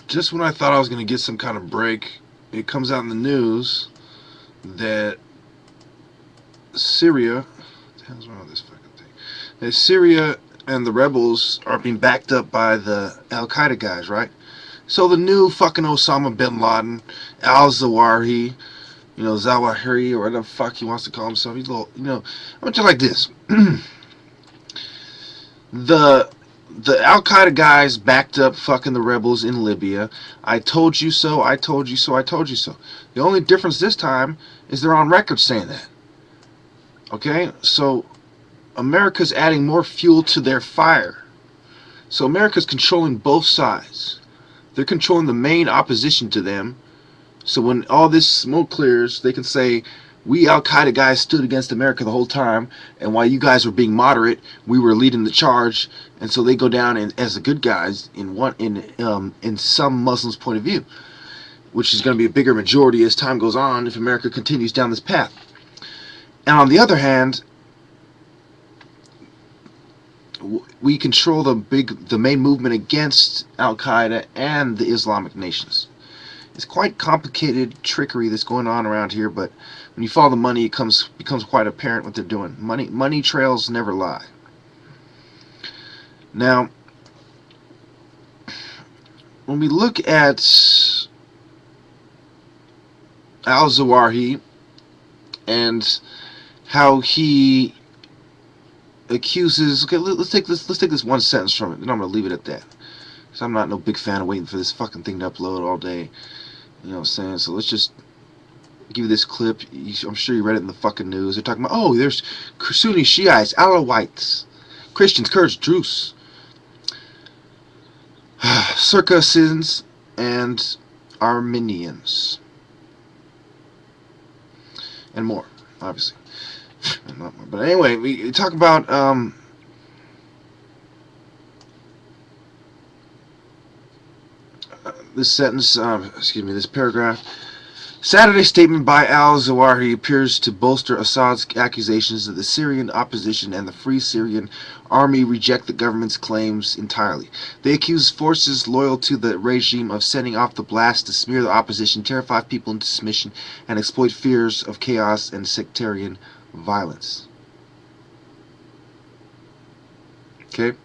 just when I thought I was going to get some kind of break, it comes out in the news that Syria, what the hell's wrong with this fucking thing? That Syria and the rebels are being backed up by the Al Qaeda guys, right? So the new fucking Osama bin Laden, Al Zawahiri, Zawahiri, or whatever the fuck he wants to call himself. He's a little, I'm just like this. the Al Qaeda guys backed up fucking the rebels in Libya. I told you so. I told you so. I told you so. The only difference this time is they're on record saying that. Okay, so America's adding more fuel to their fire. So America's controlling both sides. They're controlling the main opposition to them. So when all this smoke clears, they can say, we Al Qaeda guys stood against America the whole time, and while you guys were being moderate, we were leading the charge. And so they go down as the good guys in some Muslims' point of view, which is going to be a bigger majority as time goes on if America continues down this path. And on the other hand, we control the main movement against Al Qaeda and the Islamic nations. It's quite complicated trickery that's going on around here, but when you follow the money, it becomes quite apparent what they're doing. Money trails never lie. Now, when we look at Al Zawahiri and how he accuses, okay, let's take this one sentence from it, and I'm gonna leave it at that, because I'm not no big fan of waiting for this fucking thing to upload all day. You know what I'm saying? So let's just give you this clip. I'm sure you read it in the fucking news. They're talking about, oh, there's Sunni Shiites, Alawites, Christians, Kurds, Druze, Circassians, and Armenians, and more, obviously. Not more. But anyway, we talk about this sentence, this paragraph. Saturday's statement by al-Zawahiri appears to bolster Assad's accusations that the Syrian opposition and the Free Syrian Army reject the government's claims entirely. They accuse forces loyal to the regime of setting off the blast to smear the opposition, terrify people into submission, and exploit fears of chaos and sectarian violence. Okay?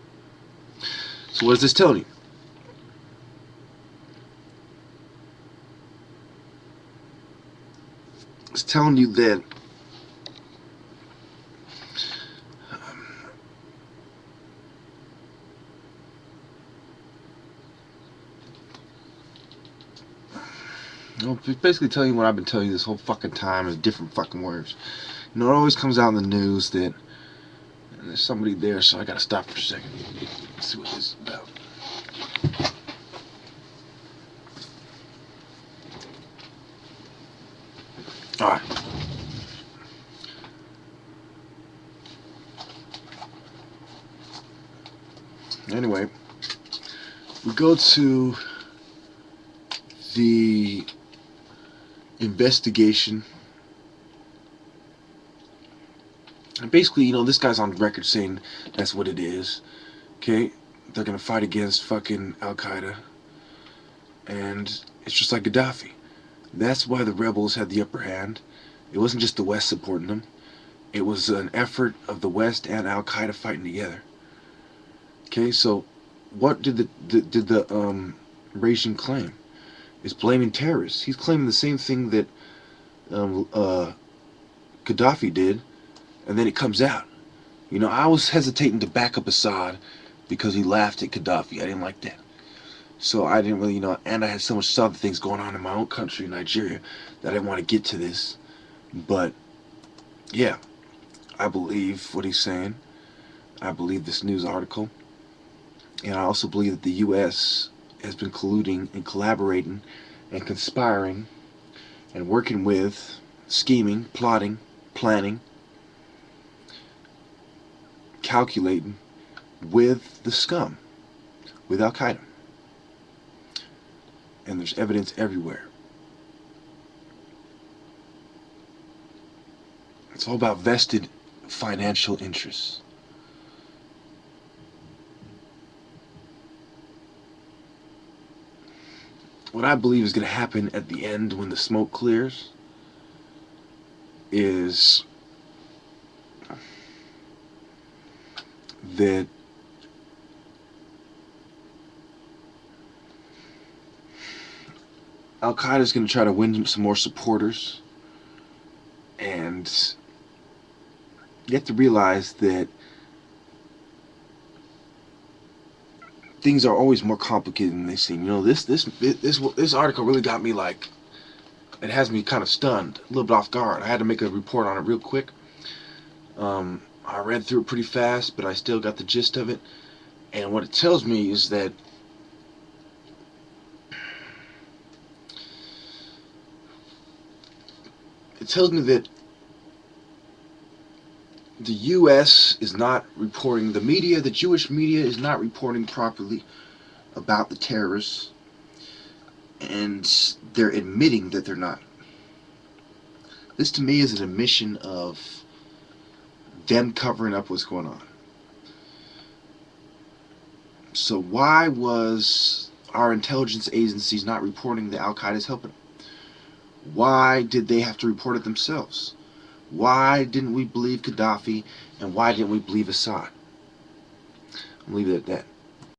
So what is this telling you? It's telling you that it's basically telling you what I've been telling you this whole fucking time in different fucking words. It always comes out in the news that there's somebody there, so I gotta stop for a second. Let's see what this is about. Alright. Anyway, we go to the investigation. And basically, this guy's on record saying that's what it is. Okay? They're gonna fight against fucking Al Qaeda. And it's just like Gaddafi. That's why the rebels had the upper hand. It wasn't just the West supporting them. It was an effort of the West and Al Qaeda fighting together. Okay, so what did the regime claim? It's blaming terrorists. He's claiming the same thing that Gaddafi did, and then it comes out. I was hesitating to back up Assad because he laughed at Gaddafi. I didn't like that. So I didn't really, and I had so much other things going on in my own country, Nigeria, that I didn't want to get to this. But, yeah, I believe what he's saying. I believe this news article. And I also believe that the U.S. has been colluding and collaborating and conspiring and working with, scheming, plotting, planning, calculating with the scum, with Al Qaeda. And there's evidence everywhere. It's all about vested financial interests. what I believe is going to happen at the end when the smoke clears is that Al-Qaeda is going to try to win some more supporters, and you have to realize that things are always more complicated than they seem. You know, this article really got me, like, it has me kind of stunned, a little bit off guard. I had to make a report on it real quick. I read through it pretty fast, but I still got the gist of it. And what it tells me is that the U.S. is not reporting, the Jewish media is not reporting properly about the terrorists, and they're admitting that they're not. This to me is an admission of them covering up what's going on. So why was our intelligence agencies not reporting that Al-Qaeda is helping them? Why did they have to report it themselves? Why didn't we believe Gaddafi, and why didn't we believe Assad? I'll leave it at that.